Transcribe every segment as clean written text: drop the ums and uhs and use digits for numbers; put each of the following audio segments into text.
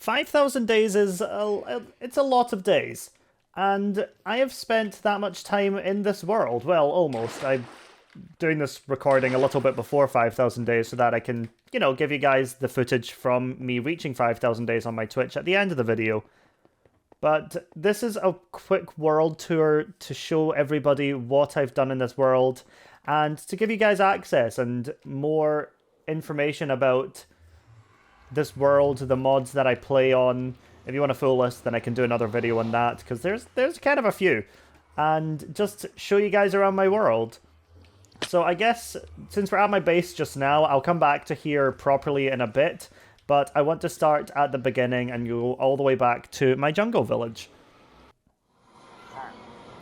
5,000 days is it's a lot of days. And I have spent that much time in this world. Well, almost. I'm doing this recording a little bit before 5,000 days so that I can, give you guys the footage from me reaching 5,000 days on my Twitch at the end of the video. But this is a quick world tour to show everybody what I've done in this world and to give you guys access and more information about this world, the mods that I play on. If you want a full list, then I can do another video on that, because there's kind of a few. And just show you guys around my world. So I guess, since we're at my base just now, I'll come back to here properly in a bit. But I want to start at the beginning and go all the way back to my jungle village.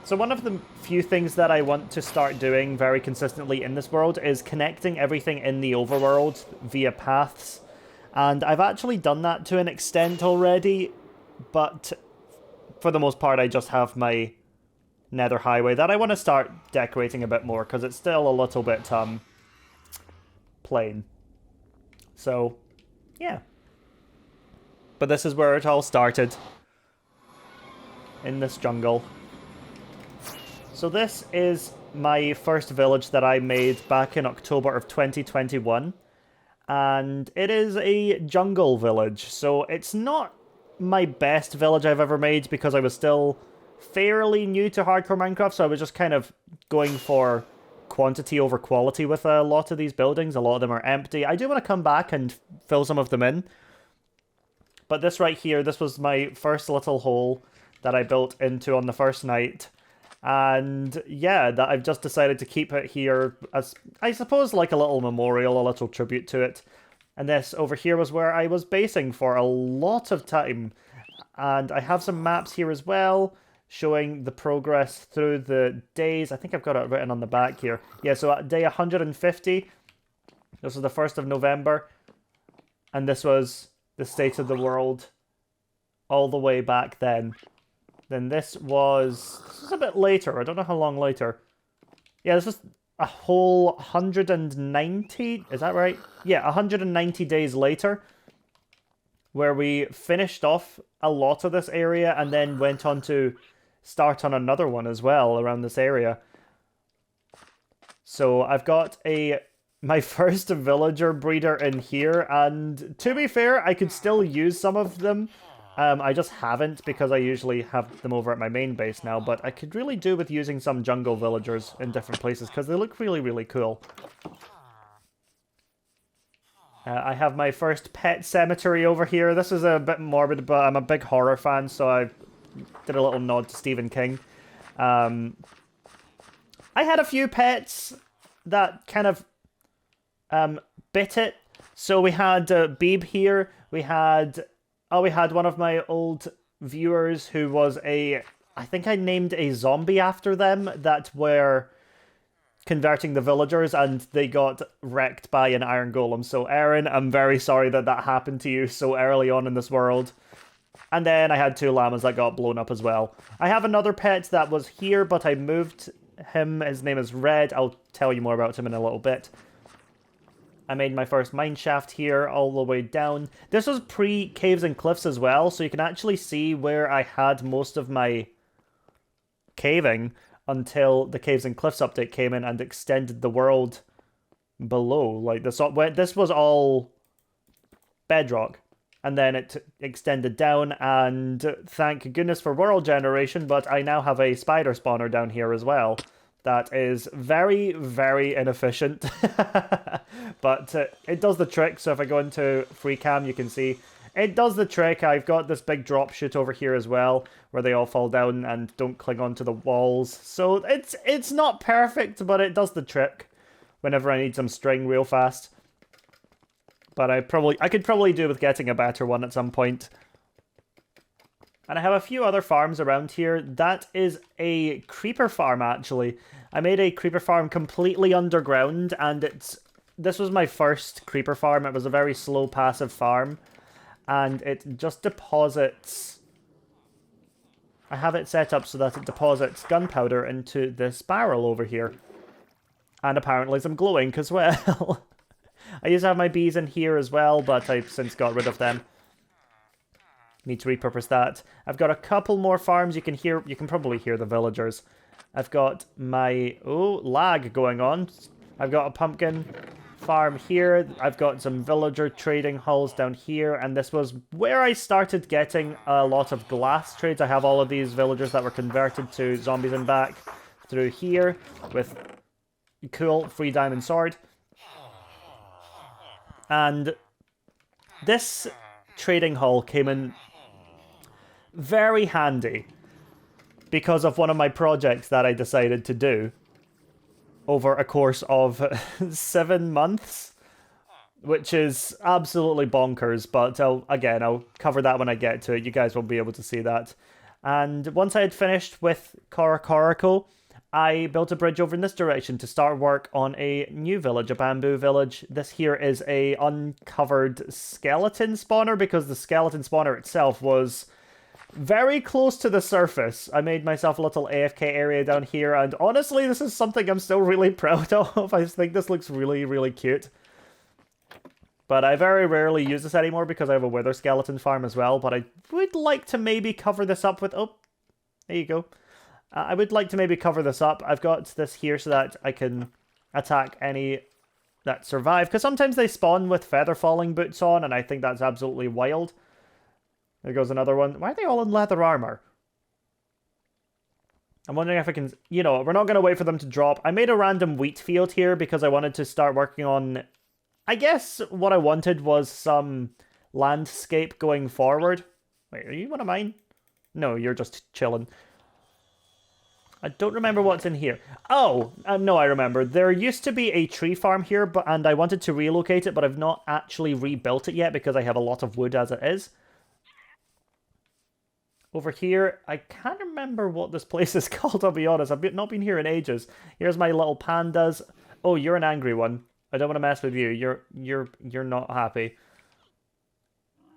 So one of the few things that I want to start doing very consistently in this world is connecting everything in the overworld via paths. And I've actually done that to an extent already, but for the most part I just have my nether highway that I want to start decorating a bit more, because it's still a little bit plain. So, yeah. But this is where it all started, in this jungle. So this is my first village that I made back in October of 2021. And it is a jungle village, so it's not my best village I've ever made because I was still fairly new to hardcore Minecraft, so I was just kind of going for quantity over quality with a lot of these buildings. A lot of them are empty. I do want to come back and fill some of them in. But this right here, this was my first little hole that I built into on the first night. And yeah, that I've just decided to keep it here as, I suppose, like a little memorial, a little tribute to it. And this over here was where I was basing for a lot of time. And I have some maps here as well, showing the progress through the days. I think I've got it written on the back here. Yeah, so at day 150, this was the 1st of November. And this was the state of the world all the way back then. Then this was a bit later. I don't know how long later. Yeah, this was a whole 190. Is that right? Yeah, 190 days later. Where we finished off a lot of this area and then went on to start on another one as well around this area. So I've got my first villager breeder in here. And to be fair, I could still use some of them. I just haven't because I usually have them over at my main base now, but I could really do with using some jungle villagers in different places because they look really, really cool. I have my first pet cemetery over here. This is a bit morbid, but I'm a big horror fan, so I did a little nod to Stephen King. I had a few pets that kind of bit it. So we had Beeb here, we had one of my old viewers who was I think I named a zombie after them that were converting the villagers and they got wrecked by an iron golem. So Aaron, I'm very sorry that happened to you so early on in this world. And then I had 2 llamas that got blown up as well. I have another pet that was here, but I moved him. His name is Red. I'll tell you more about him in a little bit. I made my first mine shaft here all the way down. This was pre-caves and cliffs as well, so you can actually see where I had most of my caving until the caves and cliffs update came in and extended the world below. Like this was all bedrock, and then it extended down, and thank goodness for world generation, but I now have a spider spawner down here as well. That is very, very inefficient, but it does the trick. So if I go into free cam, you can see it does the trick. I've got this big drop chute over here as well, where they all fall down and don't cling onto the walls. So it's not perfect, but it does the trick whenever I need some string real fast. But I could probably do with getting a better one at some point. And I have a few other farms around here. That is a creeper farm, actually. I made a creeper farm completely underground, and this was my first creeper farm. It was a very slow passive farm, and it just deposits... I have it set up so that it deposits gunpowder into this barrel over here. And apparently some glowing as well. I used to have my bees in here as well, but I've since got rid of them. Need to repurpose that. I've got a couple more farms. You can probably hear the villagers. I've got my lag going on. I've got a pumpkin farm here. I've got some villager trading halls down here, and this was where I started getting a lot of glass trades. I have all of these villagers that were converted to zombies and back through here with cool free diamond sword. And this trading hall came in very handy because of one of my projects that I decided to do over a course of 7 months, which is absolutely bonkers, but I'll cover that when I get to it. You guys won't be able to see that. And once I had finished with Korokoro, I built a bridge over in this direction to start work on a new village, a bamboo village. This here is a uncovered skeleton spawner because the skeleton spawner itself was very close to the surface. I made myself a little AFK area down here, and honestly, this is something I'm still really proud of. I think this looks really, really cute. But I very rarely use this anymore because I have a wither skeleton farm as well, but I would like to maybe cover this up with... Oh, there you go. I would like to maybe cover this up. I've got this here so that I can attack any that survive, because sometimes they spawn with feather falling boots on, and I think that's absolutely wild. There goes another one. Why are they all in leather armor? I'm wondering if I can... You know, we're not going to wait for them to drop. I made a random wheat field here because I wanted to start working on... I guess what I wanted was some landscape going forward. Wait, are you one of mine? No, you're just chilling. I don't remember what's in here. Oh, no, I remember. There used to be a tree farm here, and I wanted to relocate it, but I've not actually rebuilt it yet because I have a lot of wood as it is. Over here, I can't remember what this place is called, I'll be honest. I've not been here in ages. Here's my little pandas. Oh, you're an angry one. I don't want to mess with you. You're not happy.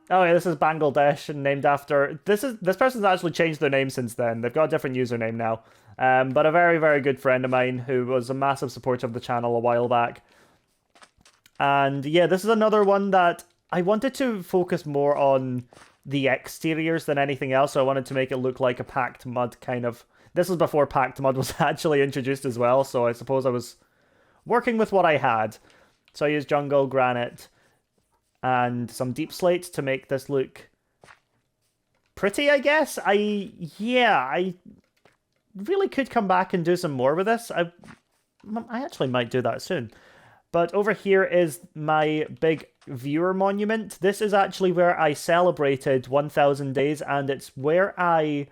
Oh yeah, this is Bangladesh, named after... This person's actually changed their name since then. They've got a different username now. But a very, very good friend of mine who was a massive supporter of the channel a while back. And yeah, this is another one that I wanted to focus more on the exteriors than anything else, so I wanted to make it look like a packed mud kind of... This was before packed mud was actually introduced as well, so I suppose I was working with what I had. So I used jungle, granite, and some deep slate to make this look pretty, I guess. I really could come back and do some more with this. I actually might do that soon. But over here is my big viewer monument. This is actually where I celebrated 1,000 days, and it's where I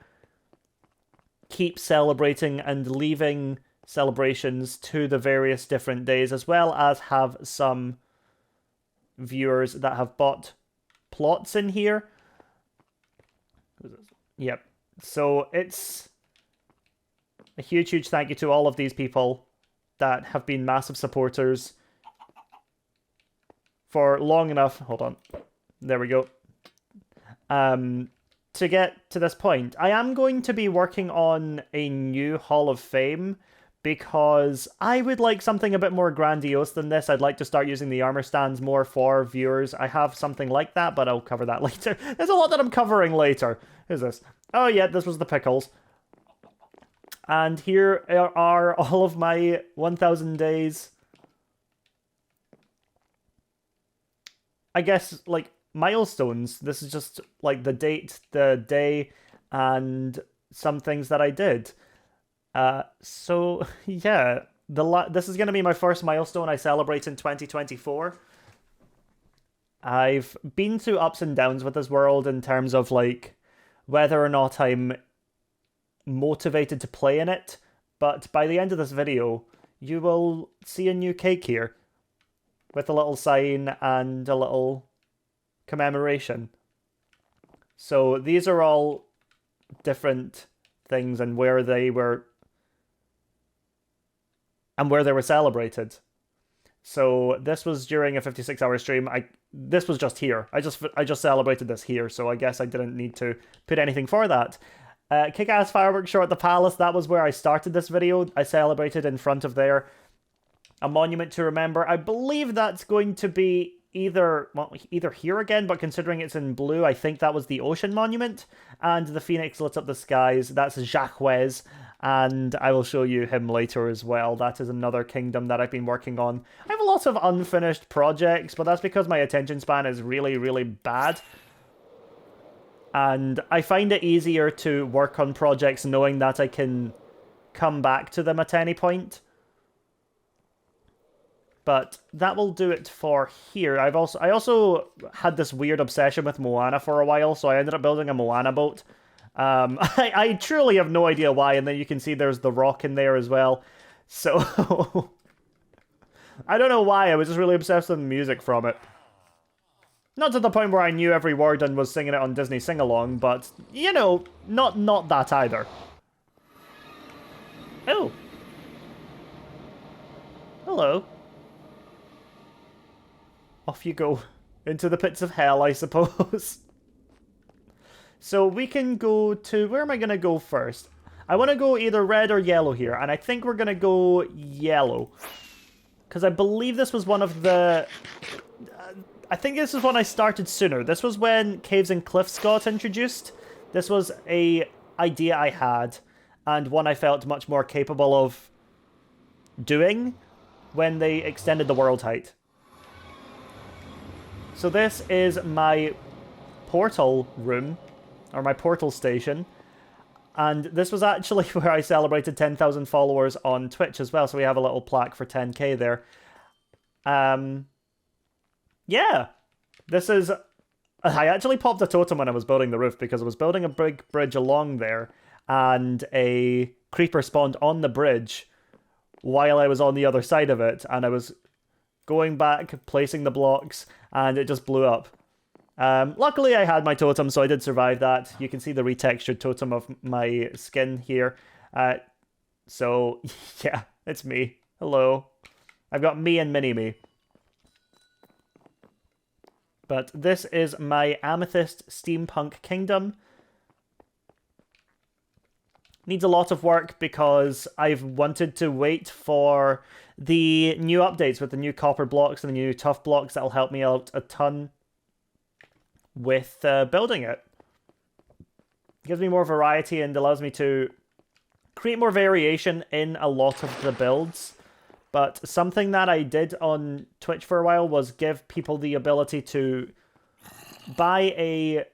keep celebrating and leaving celebrations to the various different days, as well as have some viewers that have bought plots in here. Yep. So it's a huge, huge thank you to all of these people that have been massive supporters for long enough. Hold on. There we go. To get to this point. I am going to be working on a new Hall of Fame because I would like something a bit more grandiose than this. I'd like to start using the armor stands more for viewers. I have something like that, but I'll cover that later. There's a lot that I'm covering later. Who's this? Oh yeah, this was the pickles. And here are all of my 1,000 days. I guess, like, milestones. This is just, like, the date, the day, and some things that I did. So, yeah. This is going to be my first milestone I celebrate in 2024. I've been through ups and downs with this world in terms of, like, whether or not I'm motivated to play in it. But by the end of this video, you will see a new cake here, with a little sign and a little commemoration. So these are all different things and where they were celebrated. So this was during a 56-hour stream. This was just here. I just celebrated this here, so I guess I didn't need to put anything for that. Kick-ass fireworks show at the palace. That was where I started this video. I celebrated in front of there. A monument to remember. I believe that's going to be either here again, but considering it's in blue, I think that was the ocean monument, and the phoenix lit up the skies. That's Jacques, and I will show you him later as well. That is another kingdom that I've been working on. I have a lot of unfinished projects, but that's because my attention span is really, really bad. And I find it easier to work on projects knowing that I can come back to them at any point. But that will do it for here. I also had this weird obsession with Moana for a while, so I ended up building a Moana boat. I truly have no idea why, and then you can see there's the rock in there as well. So, I don't know why, I was just really obsessed with the music from it. Not to the point where I knew every word and was singing it on Disney Sing-Along, but, you know, not that either. Oh. Hello. Off you go. Into the pits of hell, I suppose. So we can go to... Where am I going to go first? I want to go either red or yellow here, and I think we're going to go yellow. Because I believe this was one of the... I think this is when I started sooner. This was when Caves and Cliffs got introduced. This was a idea I had, and one I felt much more capable of doing when they extended the world height. So this is my portal room, or my portal station, and this was actually where I celebrated 10,000 followers on Twitch as well, so we have a little plaque for 10k there. Yeah, this is... I actually popped a totem when I was building the roof, because I was building a big bridge along there, and a creeper spawned on the bridge while I was on the other side of it, and I was going back, placing the blocks, and it just blew up. Luckily I had my totem, so I did survive that. You can see the retextured totem of my skin here. So, yeah, it's me. Hello. I've got me and Mini-Me. But this is my Amethyst Steampunk Kingdom. Needs a lot of work because I've wanted to wait for the new updates with the new copper blocks and the new tough blocks that'll help me out a ton with building it. Gives me more variety and allows me to create more variation in a lot of the builds. But something that I did on Twitch for a while was give people the ability to buy a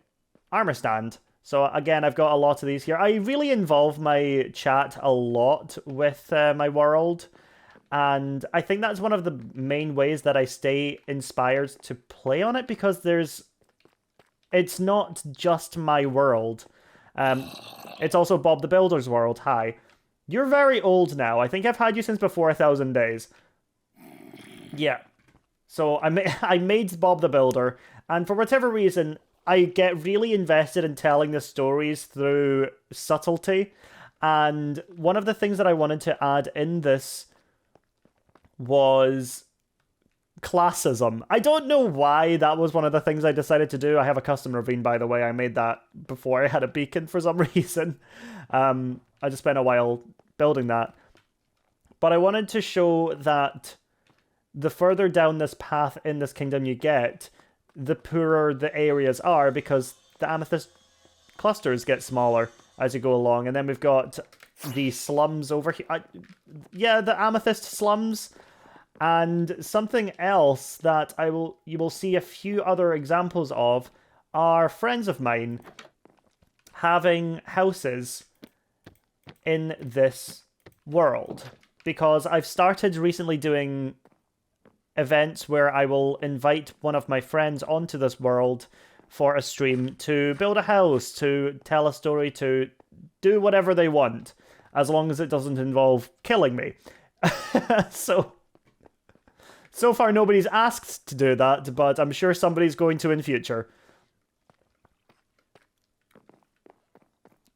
armor stand. So again, I've got a lot of these here. I really involve my chat a lot with my world. And I think that's one of the main ways that I stay inspired to play on it, because it's not just my world. It's also Bob the Builder's world. Hi. You're very old now. I think I've had you since before 1,000 days. Yeah. So I made Bob the Builder, and for whatever reason, I get really invested in telling the stories through subtlety. And one of the things that I wanted to add in this was classism. I don't know why that was one of the things I decided to do. I have a custom ravine, by the way. I made that before I had a beacon for some reason. I just spent a while building that. But I wanted to show that the further down this path in this kingdom you get, the poorer the areas are, because the amethyst clusters get smaller as you go along. And then we've got the slums over here. Yeah, the amethyst slums. And something else that you will see a few other examples of are friends of mine having houses in this world. Because I've started recently doing events where I will invite one of my friends onto this world for a stream to build a house, to tell a story, to do whatever they want, as long as it doesn't involve killing me. So far nobody's asked to do that, but I'm sure somebody's going to in future.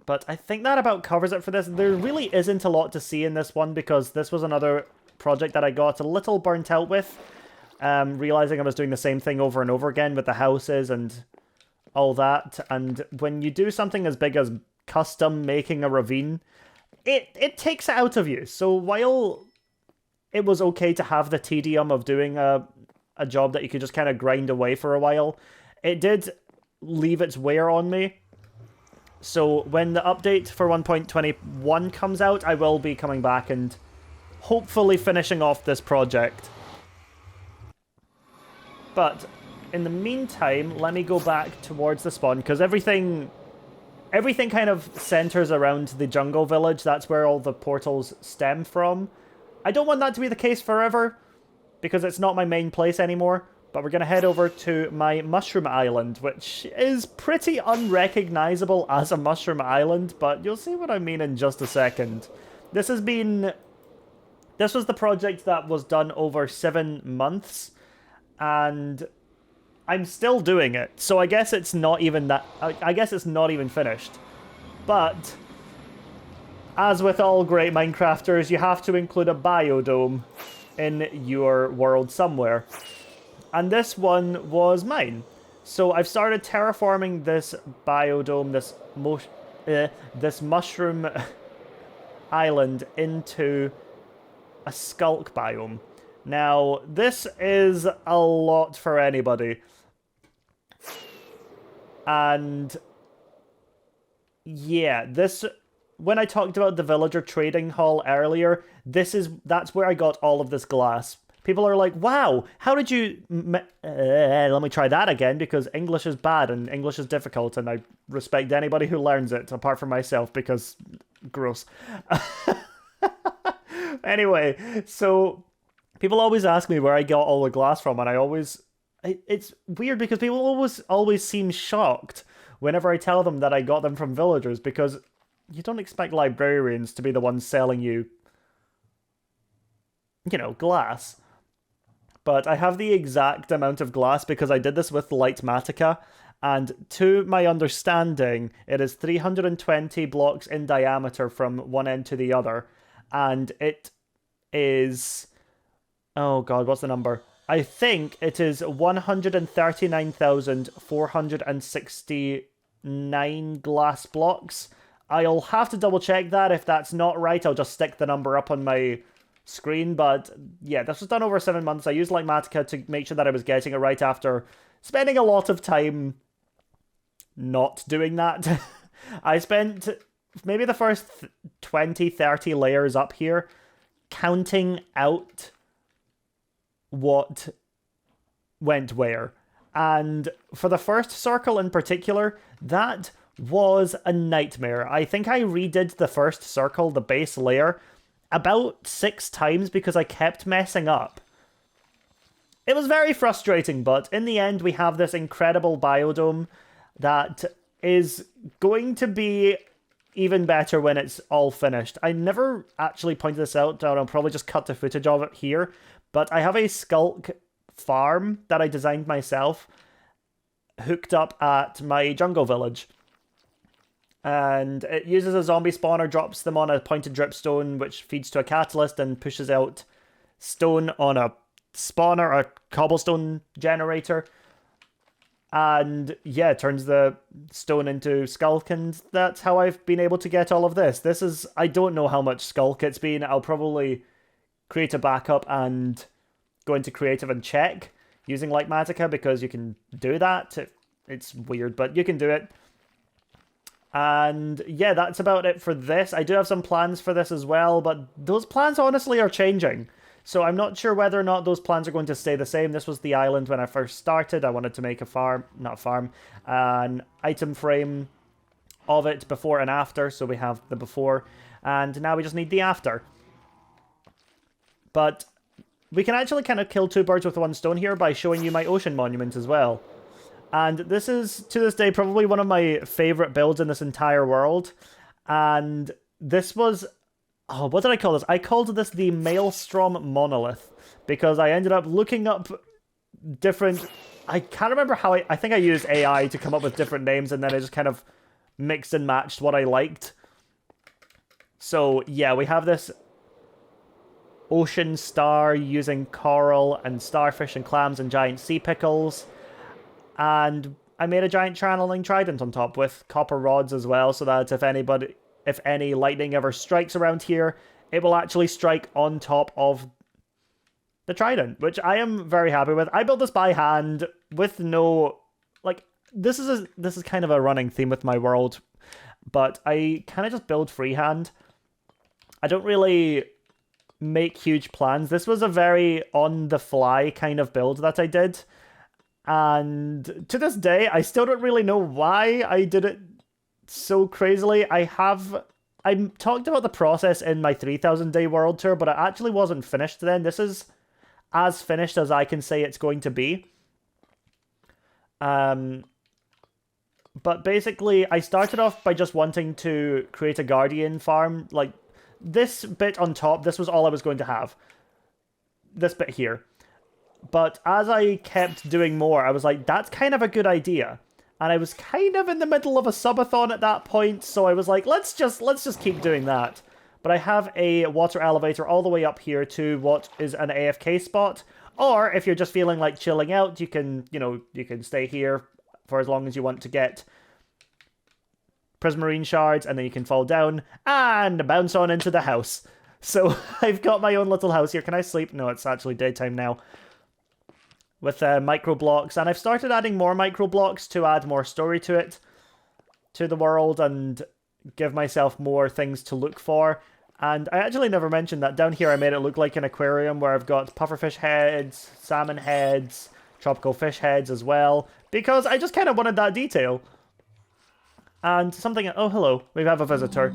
But I think that about covers it for this. There really isn't a lot to see in this one, because this was another project that I got a little burnt out with, realizing I was doing the same thing over and over again with the houses and all that. And when you do something as big as custom making a ravine, it takes it out of you. So while it was okay to have the tedium of doing a a job that you could just kind of grind away for a while. It did leave its wear on me. So when the update for 1.21 comes out, I will be coming back and hopefully finishing off this project. But in the meantime, let me go back towards the spawn, because everything kind of centers around the jungle village. That's where all the portals stem from. I don't want that to be the case forever, because it's not my main place anymore. But we're going to head over to my mushroom island, which is pretty unrecognizable as a mushroom island, but you'll see what I mean in just a second. This was the project that was done over 7 months, and I'm still doing it, so I guess it's not even that. I guess it's not even finished. But as with all great Minecrafters, you have to include a biodome in your world somewhere. And this one was mine. So I've started terraforming this biodome, this mushroom island, into a skulk biome. Now, this is a lot for anybody. And yeah, when I talked about the villager trading hall earlier, that's where I got all of this glass. People are like, wow, how did you... let me try that again, because English is bad and English is difficult, and I respect anybody who learns it, apart from myself, because... gross. Anyway, so... people always ask me where I got all the glass from, and I always... it's weird, because people always seem shocked whenever I tell them that I got them from villagers, because you don't expect librarians to be the ones selling you, glass. But I have the exact amount of glass because I did this with light matica, and to my understanding, it is 320 blocks in diameter from one end to the other, and it is... oh god, what's the number? I think it is 139,469 glass blocks. I'll have to double check that. If that's not right, I'll just stick the number up on my screen. But yeah, this was done over 7 months. I used Matica to make sure that I was getting it right after spending a lot of time not doing that. I spent maybe the first 20, 30 layers up here counting out what went where. And for the first circle in particular, that was a nightmare. I think I redid the first circle, the base layer, about 6 times because I kept messing up. It was very frustrating, but in the end we have this incredible biodome that is going to be even better when it's all finished. I never actually pointed this out, and I'll probably just cut the footage of it here, but I have a skulk farm that I designed myself hooked up at my jungle village. And it uses a zombie spawner, drops them on a pointed dripstone, which feeds to a catalyst and pushes out stone on a spawner, a cobblestone generator. And yeah, turns the stone into skulk, and that's how I've been able to get all of this. This is, I don't know how much skulk it's been. I'll probably create a backup and go into creative and check using Matica, because you can do that. It's weird, but you can do it. And yeah, that's about it for this. I do have some plans for this as well, but those plans honestly are changing. So I'm not sure whether or not those plans are going to stay the same. This was the island when I first started. I wanted to make an item frame of it before and after. So we have the before, and now we just need the after. But we can actually kind of kill 2 birds with 1 stone here by showing you my ocean monument as well. And this is, to this day, probably one of my favorite builds in this entire world. And this was... oh, what did I call this? I called this the Maelstrom Monolith, because I ended up looking up different... I can't remember how I think I used AI to come up with different names, and then I just kind of mixed and matched what I liked. So, yeah, we have this ocean star using coral and starfish and clams and giant sea pickles. And I made a giant channeling trident on top with copper rods as well, so that if any lightning ever strikes around here, it will actually strike on top of the trident, which I am very happy with. I built this by hand with no, like, this is kind of a running theme with my world, but I kind of just build freehand. I don't really make huge plans. This was a very on-the-fly kind of build that I did, and to this day, I still don't really know why I did it so crazily. I talked about the process in my 3,000 day world tour, but it actually wasn't finished then. This is as finished as I can say it's going to be. But basically, I started off by just wanting to create a guardian farm. Like, this bit on top, this was all I was going to have. This bit here. But as I kept doing more, I was like, that's kind of a good idea. And I was kind of in the middle of a subathon at that point, so I was like, let's just keep doing that. But I have a water elevator all the way up here to what is an AFK spot. Or if you're just feeling like chilling out, you can stay here for as long as you want to get prismarine shards, and then you can fall down and bounce on into the house. So I've got my own little house here. Can I sleep? No, it's actually daytime now. With micro blocks, and I've started adding more micro blocks to add more story to it, to the world, and give myself more things to look for. And I actually never mentioned that down here I made it look like an aquarium where I've got pufferfish heads, salmon heads, tropical fish heads as well, because I just kind of wanted that detail. And something, oh hello, we have a visitor.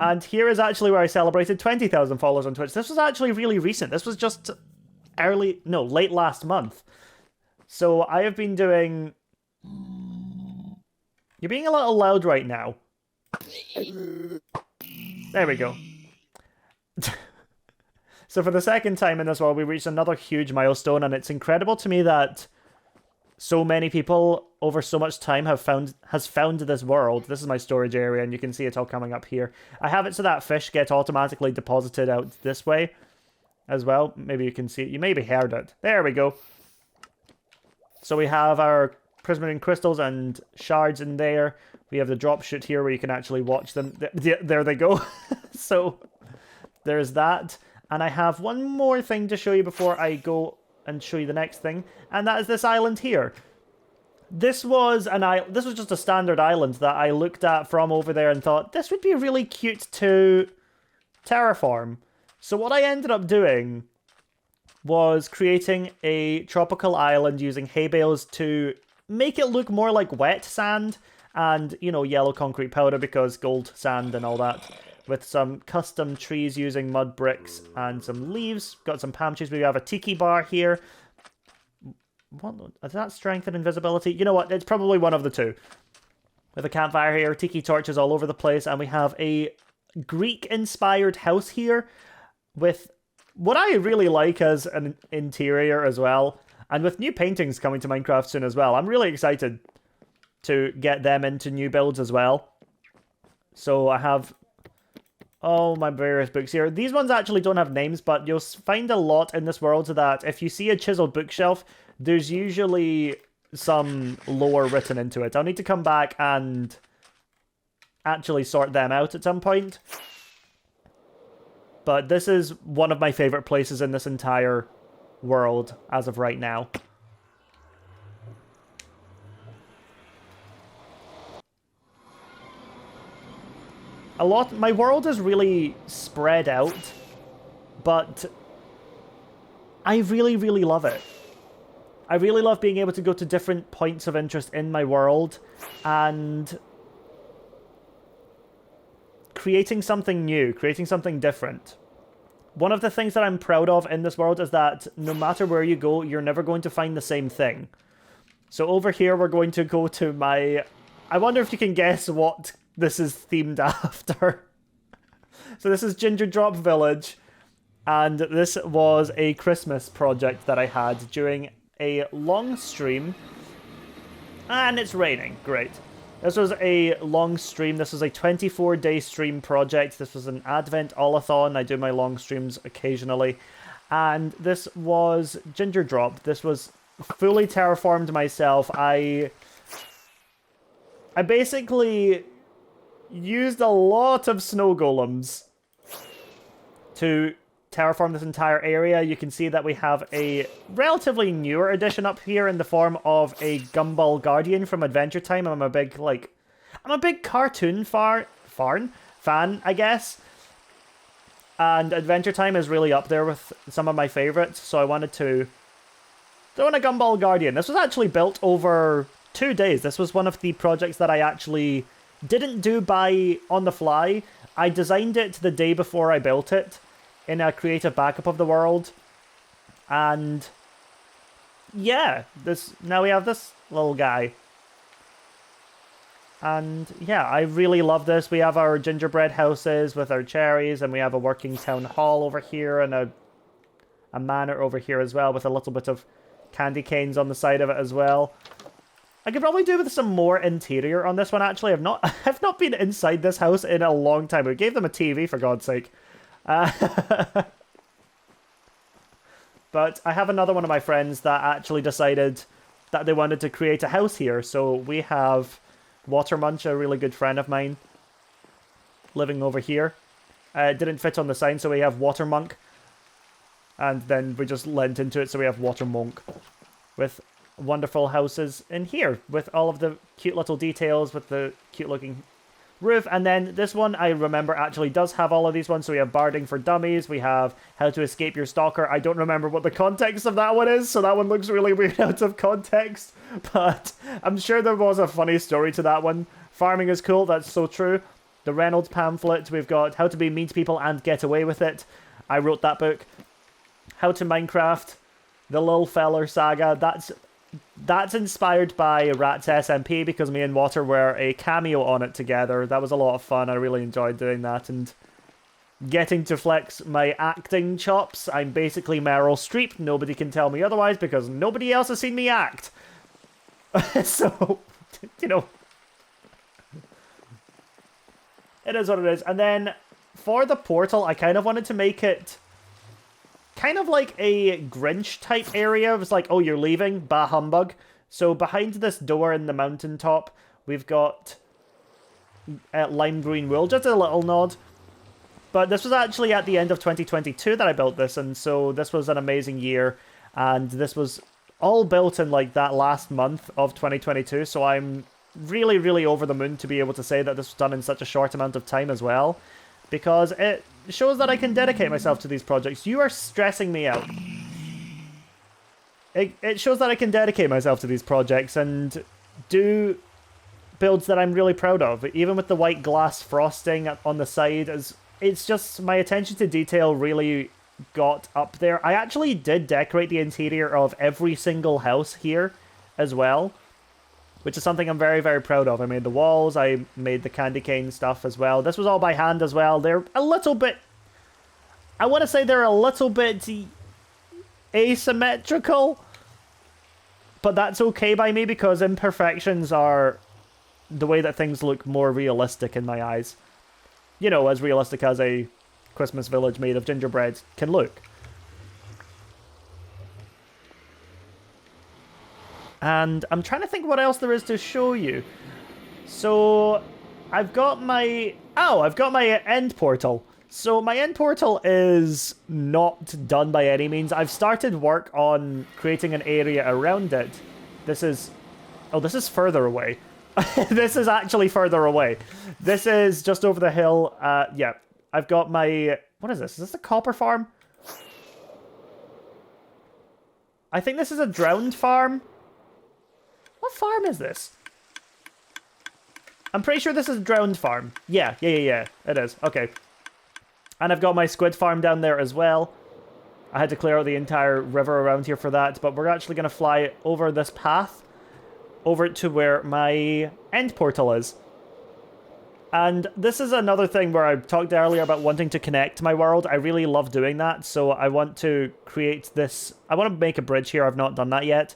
And here is actually where I celebrated 20,000 followers on Twitch. This was actually really recent. This was just late last month. So I have been doing... You're being a little loud right now. There we go. So for the second time in this world, we reached another huge milestone, and it's incredible to me that so many people over so much time has found this world. This is my storage area, and you can see it all coming up here. I have it so that fish get automatically deposited out this way as well. Maybe you can see it. You maybe heard it. There we go. So we have our prismarine crystals and shards in there. We have the drop chute here where you can actually watch them. There they go. So there's that. And I have one more thing to show you before I go and show you the next thing. And that is this island here. This was just a standard island that I looked at from over there and thought, this would be really cute to terraform. So what I ended up doing was creating a tropical island using hay bales to make it look more like wet sand and, you know, yellow concrete powder because gold sand and all that, with some custom trees using mud bricks and some leaves. Got some palm trees. We have a tiki bar here. What is that? Strength and invisibility? You know what? It's probably one of the two. With a campfire here, tiki torches all over the place, and we have a Greek-inspired house here with what I really like as an interior as well. And with new paintings coming to Minecraft soon as well, I'm really excited to get them into new builds as well. So I have all my various books here. These ones actually don't have names, but you'll find a lot in this world that if you see a chiseled bookshelf, there's usually some lore written into it. I'll need to come back and actually sort them out at some point. But this is one of my favorite places in this entire world as of right now. My world is really spread out, but I really, really love it. I really love being able to go to different points of interest in my world and creating something new, creating something different. One of the things that I'm proud of in this world is that no matter where you go, you're never going to find the same thing. So over here, we're going to go to my... I wonder if you can guess what this is themed after. So this is Ginger Drop Village, and this was a Christmas project that I had during a long stream. And it's raining. Great. This was a long stream. This was a 24-day stream project. This was an Advent All-a-thon. I do my long streams occasionally. And this was Ginger Drop. This was fully terraformed myself. I basically used a lot of snow golems to terraform this entire area. You can see that we have a relatively newer addition up here in the form of a Gumball Guardian from Adventure Time. I'm a big cartoon fan, I guess. And Adventure Time is really up there with some of my favorites, so I wanted to throw in a Gumball Guardian. This was actually built over 2 days. This was one of the projects that I actually didn't do on the fly. I designed it the day before I built it in a creative backup of the world. And yeah, now we have this little guy. And yeah, I really love this. We have our gingerbread houses with our cherries, and we have a working town hall over here, and a manor over here as well, with a little bit of candy canes on the side of it as well. I could probably do with some more interior on this one, actually. I've not been inside this house in a long time. We gave them a TV, for God's sake. But I have another one of my friends that actually decided that they wanted to create a house here. So we have Watermunch, a really good friend of mine, living over here. It didn't fit on the sign, so we have Watermonk. And then we just lent into it, so we have Watermonk. With wonderful houses in here, with all of the cute little details, with the cute looking roof. And then this one, I remember, actually does have all of these ones. So we have Barding for Dummies, we have How to Escape Your Stalker. I don't remember what the context of that one is, so that one looks really weird out of context, but I'm sure there was a funny story to that one. Farming is cool, that's so true. The Reynolds pamphlet, we've got How to Be Mean to People and Get Away with It. I wrote that book. How to Minecraft, the Lil Feller Saga. That's inspired by Rats SMP, because me and Water were a cameo on it together. That was a lot of fun. I really enjoyed doing that and getting to flex my acting chops. I'm basically Meryl Streep. Nobody can tell me otherwise, because nobody else has seen me act. So, you know, it is what it is. And then for the portal, I kind of wanted to make it kind of like a Grinch type area. It was like, oh, you're leaving? Bah humbug. So behind this door in the mountaintop, we've got lime green wool. Just a little nod. But this was actually at the end of 2022 that I built this, and so this was an amazing year. And this was all built in like that last month of 2022, so I'm really, really over the moon to be able to say that this was done in such a short amount of time as well, because it shows that I can dedicate myself to these projects. You are stressing me out. It shows that I can dedicate myself to these projects and do builds that I'm really proud of, even with the white glass frosting on the side. It's just, my attention to detail really got up there. I actually did decorate the interior of every single house here as well, which is something I'm very, very proud of. I made the walls, I made the candy cane stuff as well. This was all by hand as well. They're a little bit, I want to say they're a little bit asymmetrical, but that's okay by me, because imperfections are the way that things look more realistic in my eyes. You know, as realistic as a Christmas village made of gingerbread can look. And I'm trying to think what else there is to show you. So I've got my end portal. So my end portal is not done by any means. I've started work on creating an area around it. This is further away. This is actually further away. This is just over the hill. Yeah, I've got my... What is this? Is this a copper farm? I think this is a drowned farm. What farm is this? I'm pretty sure this is a drowned farm. Yeah. It is. Okay. And I've got my squid farm down there as well. I had to clear out the entire river around here for that, but we're actually going to fly over this path over to where my end portal is. And this is another thing where I talked earlier about wanting to connect my world. I really love doing that, so I want to create this... I want to make a bridge here. I've not done that yet.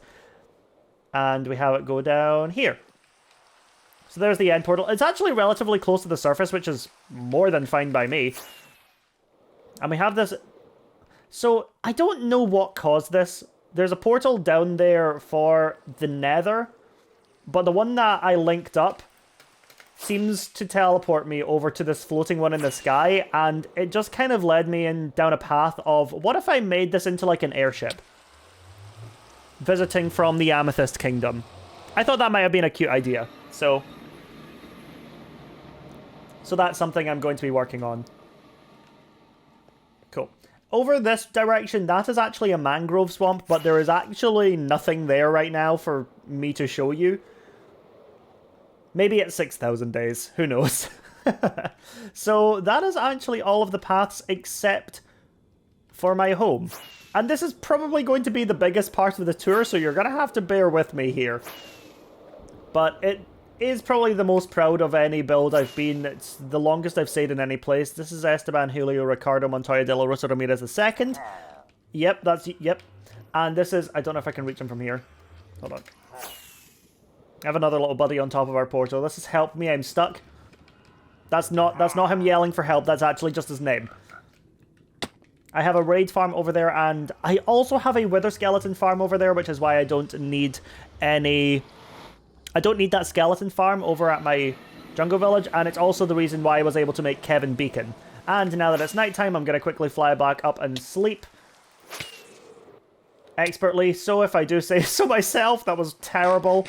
And we have it go down here. So there's the end portal. It's actually relatively close to the surface, which is more than fine by me. And we have this... So, I don't know what caused this. There's a portal down there for the Nether, but the one that I linked up seems to teleport me over to this floating one in the sky, and it just kind of led me down a path of, what if I made this into like an airship? Visiting from the Amethyst Kingdom. I thought that might have been a cute idea, so that's something I'm going to be working on. Cool. Over this direction, that is actually a mangrove swamp, but there is actually nothing there right now for me to show you. Maybe it's 6,000 days. Who knows? So that is actually all of the paths except for my home. And this is probably going to be the biggest part of the tour, so you're going to have to bear with me here. But it is probably the most proud of any build I've been. It's the longest I've stayed in any place. This is Esteban Julio Ricardo Montoya de la Rosa Ramirez II. Yep, yep. And this is, I don't know if I can reach him from here. Hold on. I have another little buddy on top of our portal. This is help me, I'm stuck. That's not him yelling for help, that's actually just his name. I have a raid farm over there, and I also have a wither skeleton farm over there, which is why I don't need any... I don't need that skeleton farm over at my jungle village, and it's also the reason why I was able to make Kevin Beacon. And now that it's nighttime, I'm going to quickly fly back up and sleep expertly. So if I do say so myself, that was terrible.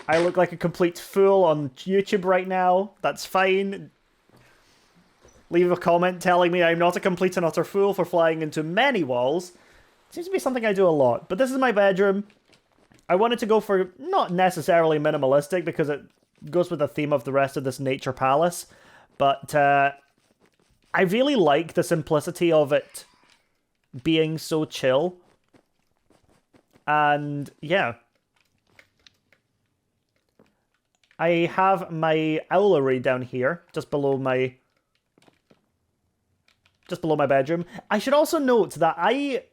I look like a complete fool on YouTube right now. That's fine. Leave a comment telling me I'm not a complete and utter fool for flying into many walls. Seems to be something I do a lot. But this is my bedroom. I wanted to go for not necessarily minimalistic because it goes with the theme of the rest of this nature palace. But I really like the simplicity of it being so chill. And yeah. I have my owlery down here, just below my bedroom. I should also note that I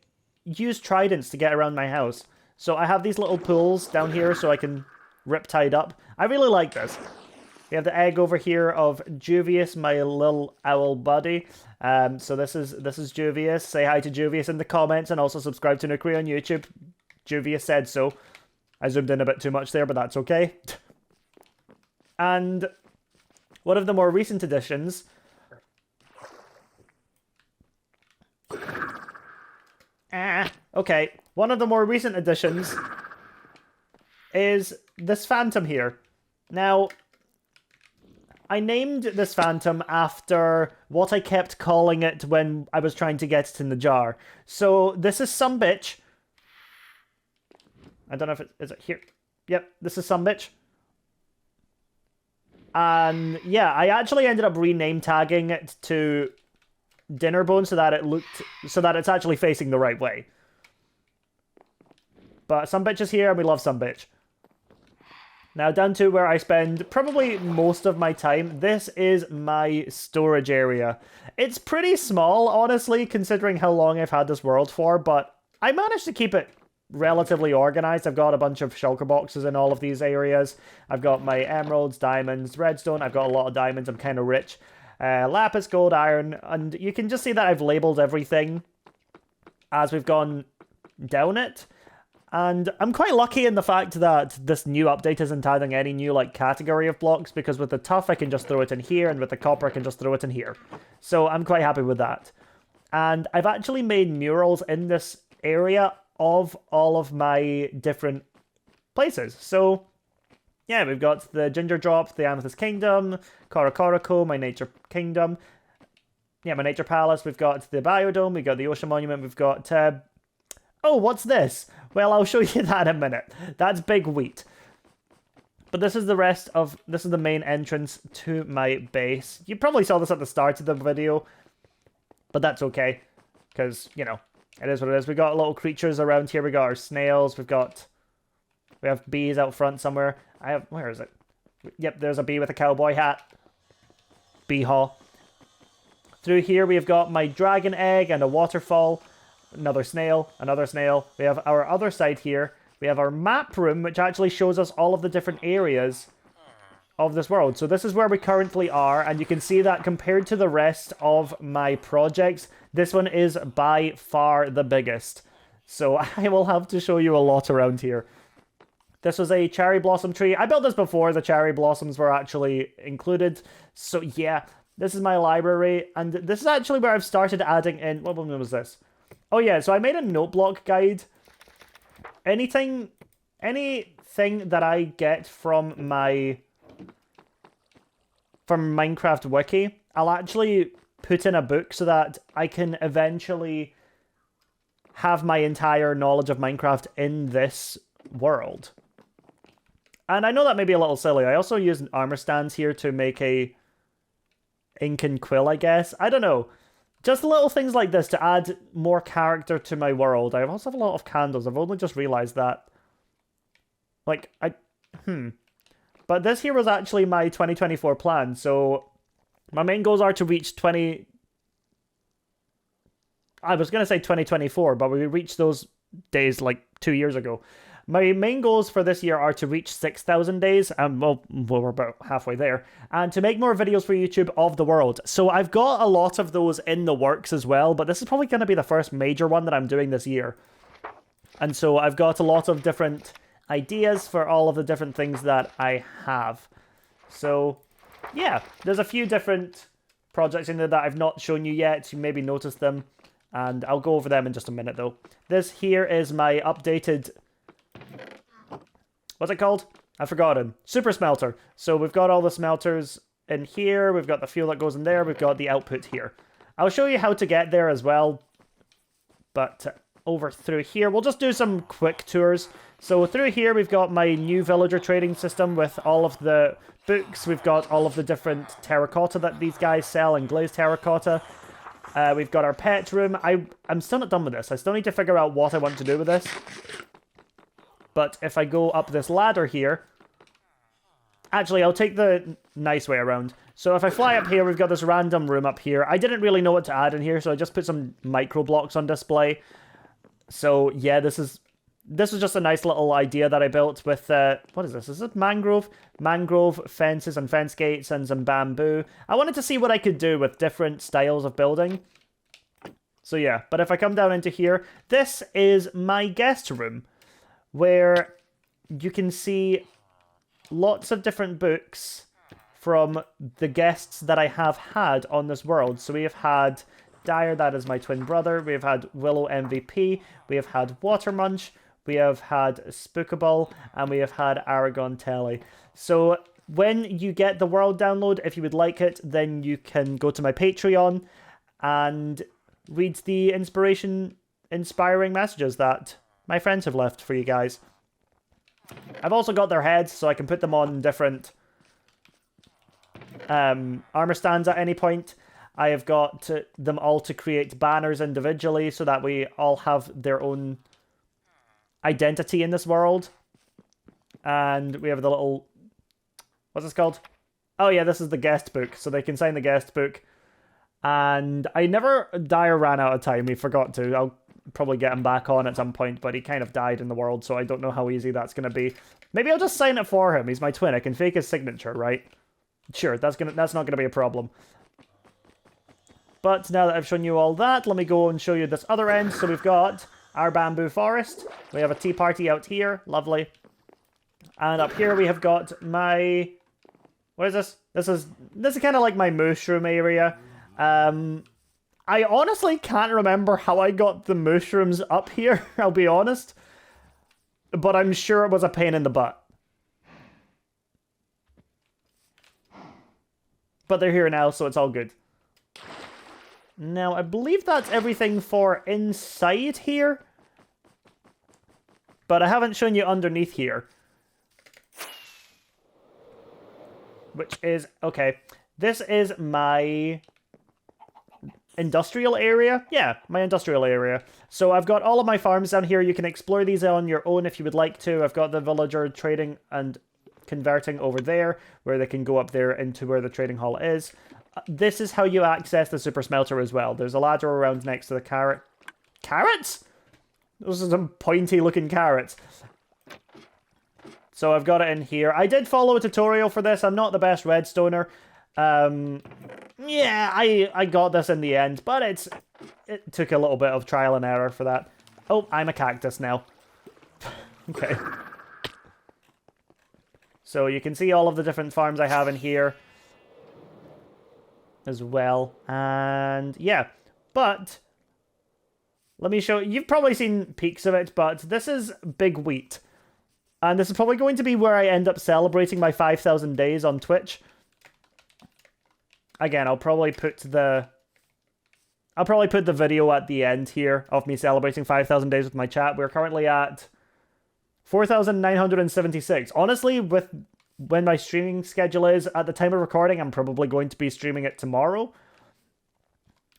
use tridents to get around my house. So I have these little pools down here so I can riptide up. I really like this. We have the egg over here of Juvius, my little owl buddy. So this is Juvius. Say hi to Juvius in the comments and also subscribe to Nukeri on YouTube. Juvius said so. I zoomed in a bit too much there, but that's okay. And one of the more recent additions... okay. One of the more recent additions is this phantom here. Now, I named this phantom after what I kept calling it when I was trying to get it in the jar. So this is some bitch. I don't know if is it here. Yep, this is some bitch. And yeah, I actually ended up rename tagging it to Dinnerbone so that it's actually facing the right way. But some bitch is here and we love some bitch. Now down to where I spend probably most of my time. This is my storage area. It's pretty small, honestly, considering how long I've had this world for, but I managed to keep it relatively organized. I've got a bunch of shulker boxes in all of these areas. I've got my emeralds, diamonds, redstone. I've got a lot of diamonds. I'm kind of rich. Lapis, gold, iron, and you can just see that I've labeled everything as we've gone down it. And I'm quite lucky in the fact that this new update isn't adding any new like category of blocks, because with the tuff I can just throw it in here, and with the copper I can just throw it in here. So I'm quite happy with that. And I've actually made murals in this area of all of my different places. So yeah, we've got the Ginger Drop, the Amethyst Kingdom, Korokoro, my Nature Kingdom. Yeah, my Nature Palace. We've got the Biodome, we've got the Ocean Monument, we've got... oh, what's this? Well, I'll show you that in a minute. That's Big Wheat. But this is this is the main entrance to my base. You probably saw this at the start of the video, but that's okay, because, you know, it is what it is. We got little creatures around here. We got our snails. We have bees out front somewhere. Where is it? Yep, there's a bee with a cowboy hat. Bee haw. Through here we've got my dragon egg and a waterfall. Another snail, another snail. We have our other side here. We have our map room, which actually shows us all of the different areas of this world. So this is where we currently are, and you can see that compared to the rest of my projects, this one is by far the biggest. So I will have to show you a lot around here. This was a cherry blossom tree. I built this before the cherry blossoms were actually included. So yeah, this is my library. And this is actually where I've started adding in... What one was this? Oh yeah, so I made a note block guide. Anything that I get from Minecraft Wiki, I'll actually put in a book so that I can eventually have my entire knowledge of Minecraft in this world. And I know that may be a little silly. I also use armor stands here to make a ink and quill, I guess. I don't know. Just little things like this to add more character to my world. I also have a lot of candles. I've only just realized that. Like, But this here was actually my 2024 plan. So my main goals are to reach 20... I was going to say 2024, but we reached those days like 2 years ago. My main goals for this year are to reach 6,000 days, and well, we're about halfway there, and to make more videos for YouTube of the world. So I've got a lot of those in the works as well, but this is probably going to be the first major one that I'm doing this year. And so I've got a lot of different ideas for all of the different things that I have. So yeah, there's a few different projects in there that I've not shown you yet. You maybe noticed them, and I'll go over them in just a minute though. This here is my updated... What's it called? I've forgotten. Super smelter. So we've got all the smelters in here. We've got the fuel that goes in there. We've got the output here. I'll show you how to get there as well. But over through here, we'll just do some quick tours. So through here, we've got my new villager trading system with all of the books. We've got all of the different terracotta that these guys sell and glazed terracotta. We've got our pet room. I'm still not done with this. I still need to figure out what I want to do with this. But if I go up this ladder here... Actually, I'll take the nice way around. So if I fly up here, we've got this random room up here. I didn't really know what to add in here, so I just put some micro blocks on display. So yeah, this was just a nice little idea that I built with... what is this? Is it mangrove? Mangrove fences and fence gates and some bamboo. I wanted to see what I could do with different styles of building. So yeah, but if I come down into here, this is my guest room, where you can see lots of different books from the guests that I have had on this world. So we have had Dyer, that is my twin brother. We have had Willow MVP. We have had Watermunch. We have had Spookable. And we have had Aragon Telly. So when you get the world download, if you would like it, then you can go to my Patreon and read the inspiring messages that my friends have left for you guys. I've also got their heads, so I can put them on different armor stands at any point. I have got them all to create banners individually, so that we all have their own identity in this world. And we have the little... What's this called? Oh yeah, this is the guest book, so they can sign the guest book. And Dyer ran out of time, he forgot to. I'll probably get him back on at some point, but he kind of died in the world, so I don't know how easy that's going to be. Maybe I'll just sign it for him. He's my twin. I can fake his signature, right? Sure, that's not going to be a problem. But now that I've shown you all that, let me go and show you this other end. So we've got our bamboo forest. We have a tea party out here. Lovely. And up here we have got my... What is this? This is kind of like my mushroom area. I honestly can't remember how I got the mushrooms up here, I'll be honest. But I'm sure it was a pain in the butt. But they're here now, so it's all good. Now, I believe that's everything for inside here. But I haven't shown you underneath here. Which is... Okay. This is my... industrial area? Yeah, my industrial area. So I've got all of my farms down here. You can explore these on your own if you would like to. I've got the villager trading and converting over there, where they can go up there into where the trading hall is. This is how you access the super smelter as well. There's a ladder around next to the carrot. Carrots? Those are some pointy looking carrots. So I've got it in here. I did follow a tutorial for this. I'm not the best redstoner. Yeah, I got this in the end, but it took a little bit of trial and error for that. Oh, I'm a cactus now. Okay. So you can see all of the different farms I have in here as well. And yeah, but let me show you. You've probably seen peeks of it, but this is Big Wheat. And this is probably going to be where I end up celebrating my 5,000 days on Twitch. Again, I'll probably put the video at the end here of me celebrating 5,000 days with my chat. We're currently at 4,976. Honestly, with when my streaming schedule is at the time of recording, I'm probably going to be streaming it tomorrow.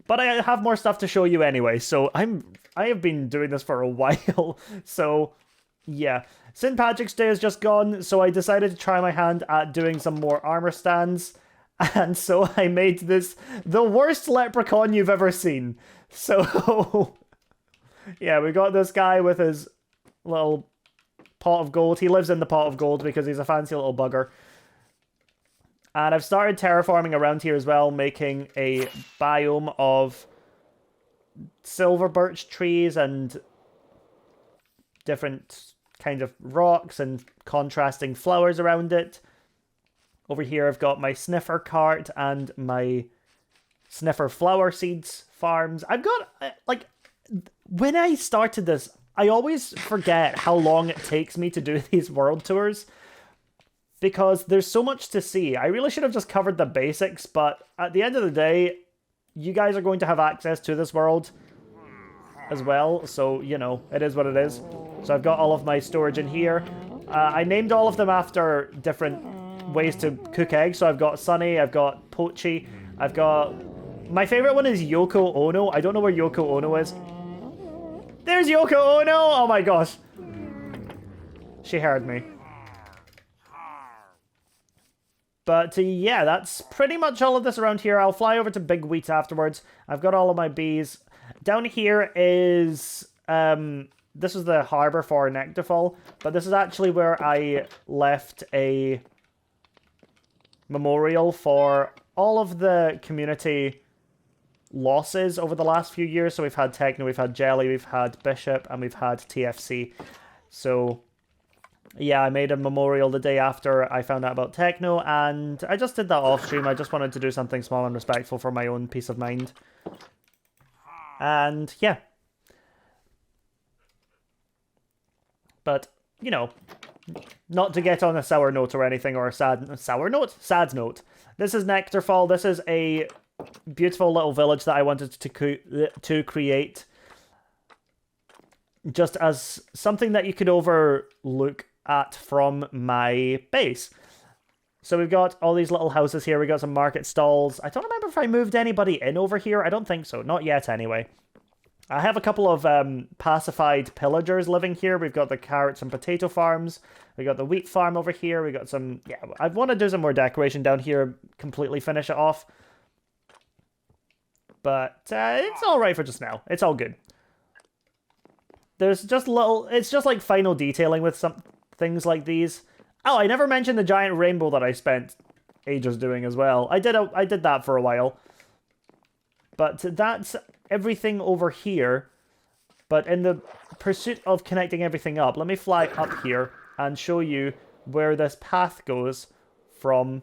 But I have more stuff to show you anyway, so I have been doing this for a while. So yeah, St. Patrick's Day is just gone, so I decided to try my hand at doing some more armor stands. And so I made this the worst leprechaun you've ever seen. So yeah, we got this guy with his little pot of gold. He lives in the pot of gold because he's a fancy little bugger. And I've started terraforming around here as well, making a biome of silver birch trees and different kind of rocks and contrasting flowers around it. Over here I've got my sniffer cart and my sniffer flower seeds farms. I've got, like, when I started this, I always forget how long it takes me to do these world tours because there's so much to see. I really should have just covered the basics, but at the end of the day, you guys are going to have access to this world as well, so, you know, it is what it is. So I've got all of my storage in here. I named all of them after different ways to cook eggs. So I've got Sunny, I've got Poachy, I've got... My favorite one is Yoko Ono. I don't know where Yoko Ono is. There's Yoko Ono! Oh my gosh. She heard me. But yeah, that's pretty much all of this around here. I'll fly over to Big Wheat afterwards. I've got all of my bees. Down here is... this is the harbour for Nectarfall, but this is actually where I left a memorial for all of the community losses over the last few years. So we've had Techno, we've had Jelly, we've had Bishop, and we've had TFC. So yeah, I made a memorial the day after I found out about Techno, and I just did that off stream. I just wanted to do something small and respectful for my own peace of mind. And yeah. But, you know, not to get on a sour note or anything, or a sour note? Sad note. This is Nectarfall. This is a beautiful little village that I wanted to create just as something that you could overlook at from my base. So we've got all these little houses here. We got some market stalls. I don't remember if I moved anybody in over here. I don't think so. Not yet, anyway. I have a couple of pacified pillagers living here. We've got the carrots and potato farms. We got the wheat farm over here. We got some... Yeah, I want to do some more decoration down here. Completely finish it off. But it's all right for just now. It's all good. There's just little... It's just like final detailing with some things like these. Oh, I never mentioned the giant rainbow that I spent ages doing as well. I did that for a while. But that's everything over here. But in the pursuit of connecting everything up, let me fly up here and show you where this path goes from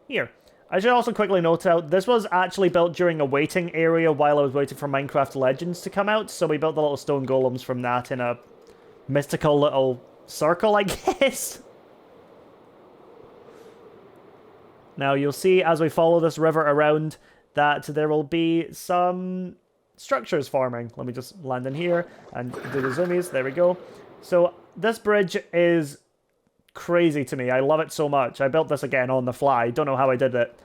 here. I should also quickly note out, this was actually built during a waiting area while I was waiting for Minecraft Legends to come out. So we built the little stone golems from that in a mystical little circle, I guess. Now you'll see as we follow this river around that there will be some structures forming. Let me just land in here and do the zoomies. There we go. So this bridge is crazy to me. I love it so much. I built this again on the fly. Don't know how I did it.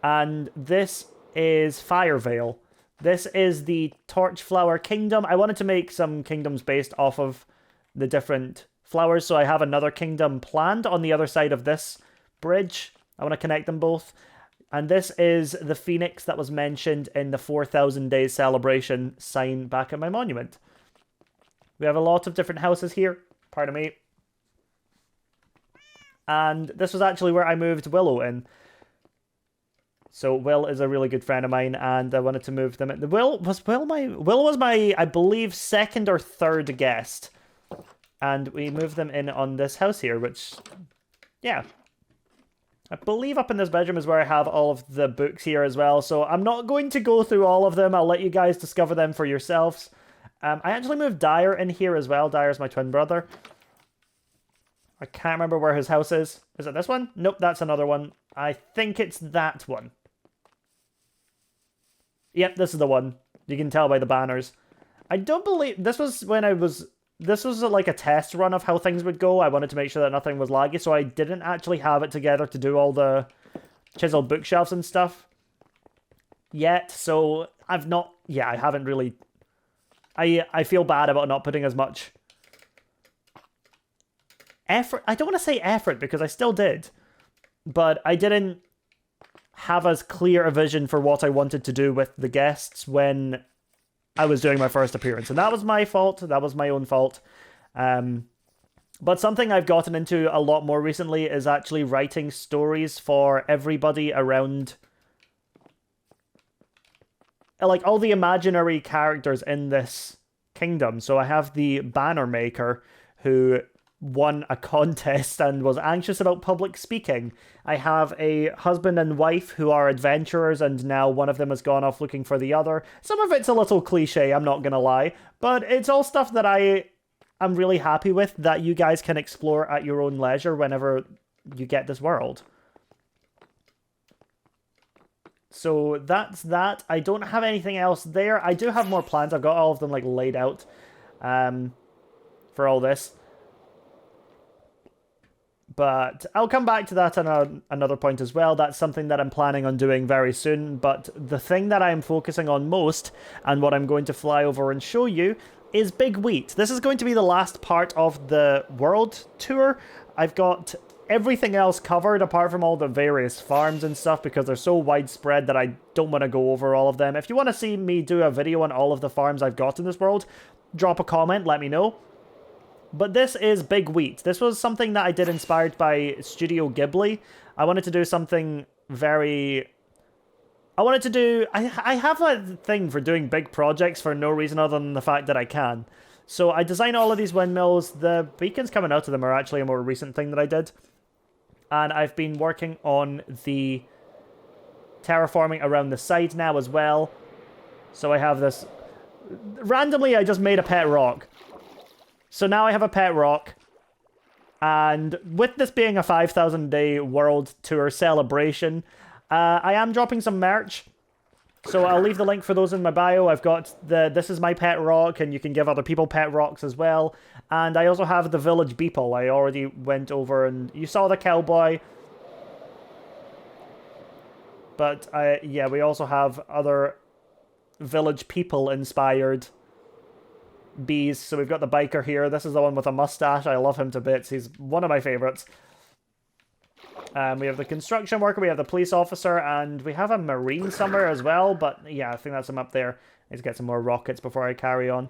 And this is Firevale. This is the Torchflower Kingdom. I wanted to make some kingdoms based off of the different flowers, so I have another kingdom planned on the other side of this bridge. I want to connect them both. And this is the phoenix that was mentioned in the 4,000 days celebration sign back at my monument. We have a lot of different houses here. Pardon me. And this was actually where I moved Willow in. So Will is a really good friend of mine, and I wanted to move them in. Will was my, I believe, second or third guest And we move them in on this house here, which, yeah. I believe up in this bedroom is where I have all of the books here as well, so I'm not going to go through all of them. I'll let you guys discover them for yourselves. I actually moved Dyer in here as well. Dyer's my twin brother. I can't remember where his house is. Is it this one? Nope, that's another one. I think it's that one. Yep, this is the one. You can tell by the banners. I don't believe... This was when I was... This was like a test run of how things would go. I wanted to make sure that nothing was laggy, so I didn't actually have it together to do all the chiseled bookshelves and stuff yet. So I've not... Yeah, I haven't really... I feel bad about not putting as much effort. I don't want to say effort because I still did, but I didn't have as clear a vision for what I wanted to do with the guests when I was doing my first appearance. And that was my fault. That was my own fault. But something I've gotten into a lot more recently is actually writing stories for everybody around, like all the imaginary characters in this kingdom. So I have the banner maker who won a contest and was anxious about public speaking. I have a husband and wife who are adventurers, and now one of them has gone off looking for the other. Some of it's a little cliche, I'm not gonna lie, but it's all stuff that I'm really happy with, that you guys can explore at your own leisure whenever you get this world. So that's that. I don't have anything else there. I do have more plans. I've got all of them like laid out for all this. But I'll come back to that on another point as well. That's something that I'm planning on doing very soon. But the thing that I'm focusing on most, and what I'm going to fly over and show you, is Big Wheat. This is going to be the last part of the world tour. I've got everything else covered apart from all the various farms and stuff because they're so widespread that I don't want to go over all of them. If you want to see me do a video on all of the farms I've got in this world, drop a comment, let me know. But this is Big Wheat. This was something that I did inspired by Studio Ghibli. I wanted to do something very... I have a thing for doing big projects for no reason other than the fact that I can. So I designed all of these windmills. The beacons coming out of them are actually a more recent thing that I did. And I've been working on the terraforming around the side now as well. So I have this... Randomly, I just made a pet rock. So now I have a pet rock, and with this being a 5,000 day world tour celebration, I am dropping some merch, so I'll leave the link for those in my bio. I've got this is my pet rock, and you can give other people pet rocks as well, and I also have the village beeple. I already went over, and you saw the cowboy, but yeah, we also have other village people inspired bees. So we've got the biker here. This is the one with a mustache. I love him to bits. He's one of my favorites. We have the construction worker, we have the police officer, and we have a marine somewhere as well. But yeah, I think that's him up there. I need to get some more rockets before I carry on.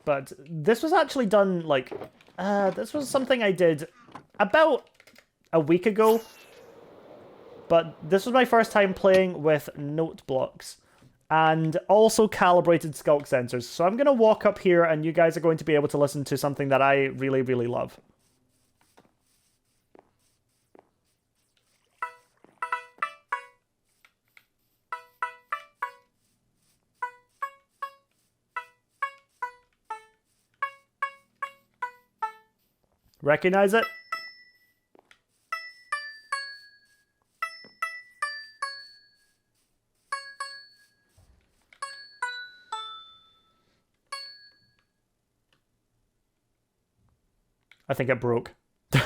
But this was actually done like... this was something I did about a week ago. But this was my first time playing with note blocks. And also calibrated skulk sensors. So I'm going to walk up here and you guys are going to be able to listen to something that I really, really love. Recognize it? I think it broke. What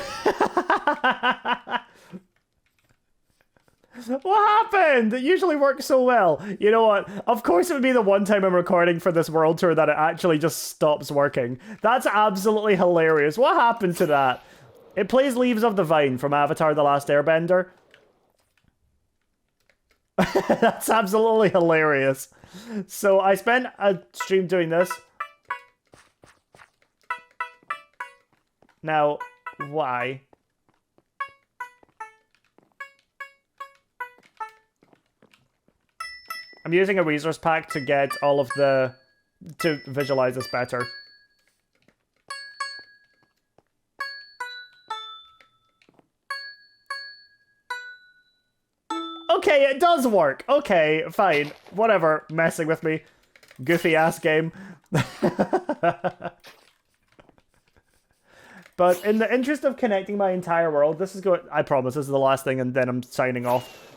happened? It usually works so well. You know what? Of course it would be the one time I'm recording for this world tour that it actually just stops working. That's absolutely hilarious. What happened to that? It plays Leaves of the Vine from Avatar: The Last Airbender. That's absolutely hilarious. So I spent a stream doing this. Now, why? I'm using a resource pack to get all of the to visualize this better. Okay, it does work. Okay, fine. Whatever. Messing with me. Goofy ass game. But in the interest of connecting my entire world, this is going. I promise this is the last thing, and then I'm signing off.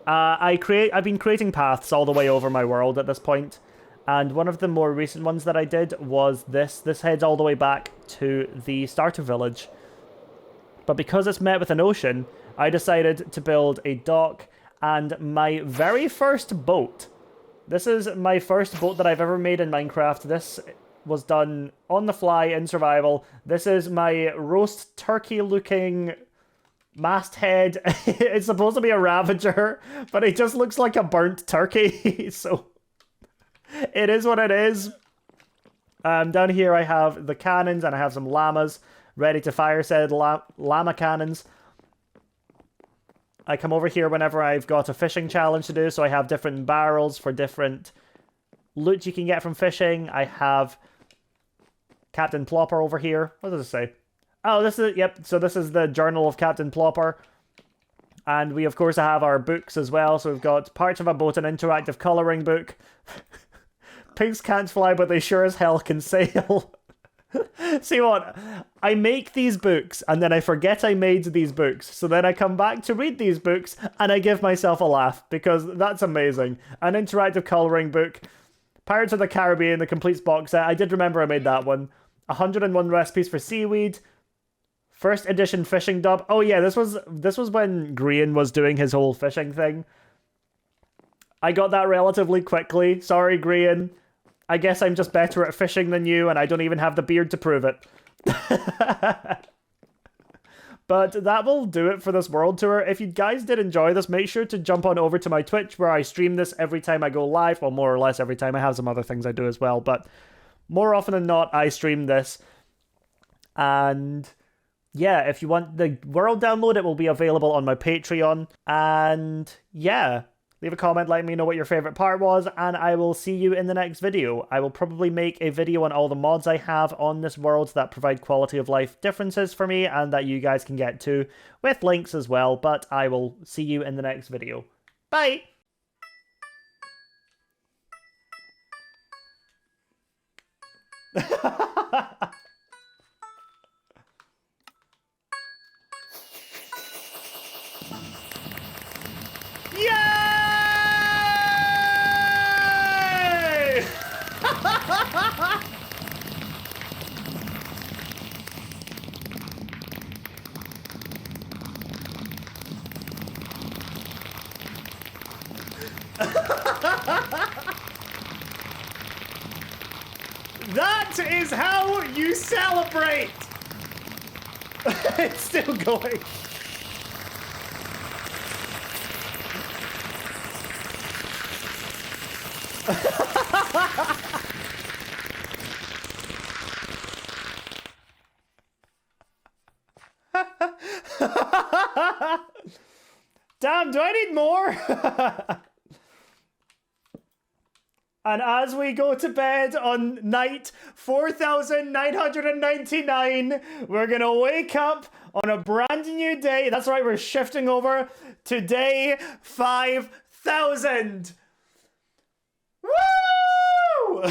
I've been creating paths all the way over my world at this point, and one of the more recent ones that I did was this. This heads all the way back to the starter village. But because it's met with an ocean, I decided to build a dock and my very first boat. This is my first boat that I've ever made in Minecraft. This was done on the fly in survival. This is my roast turkey looking masthead. It's supposed to be a Ravager, but it just looks like a burnt turkey. So it is what it is. Down here I have the cannons and I have some llamas ready to fire said llama cannons. I come over here whenever I've got a fishing challenge to do, so I have different barrels for different loot you can get from fishing. I have Captain Plopper over here. What does it say? Oh, this is, yep, so this is the Journal of Captain Plopper. And we, of course, have our books as well. So we've got Parts of a Boat, an interactive colouring book. Pigs can't fly, but they sure as hell can sail. See what? I make these books, and then I forget I made these books. So then I come back to read these books, and I give myself a laugh, because that's amazing. An interactive colouring book. Pirates of the Caribbean, the complete box set. I did remember I made that one. 101 recipes for seaweed. First edition fishing dub. Oh yeah, this was when Green was doing his whole fishing thing. I got that relatively quickly. Sorry, Green. I guess I'm just better at fishing than you, and I don't even have the beard to prove it. But that will do it for this world tour. If you guys did enjoy this, make sure to jump on over to my Twitch, where I stream this every time I go live. Well, more or less every time. I have some other things I do as well, but more often than not, I stream this. And yeah, if you want the world download, it will be available on my Patreon. And yeah, leave a comment letting me know what your favorite part was, and I will see you in the next video. I will probably make a video on all the mods I have on this world that provide quality of life differences for me and that you guys can get to, with links as well, but I will see you in the next video. Bye! That is how you celebrate! It's still going. Damn, do I need more? And as we go to bed on night 4,999, we're gonna wake up on a brand new day. That's right, we're shifting over to day 5,000. Woo!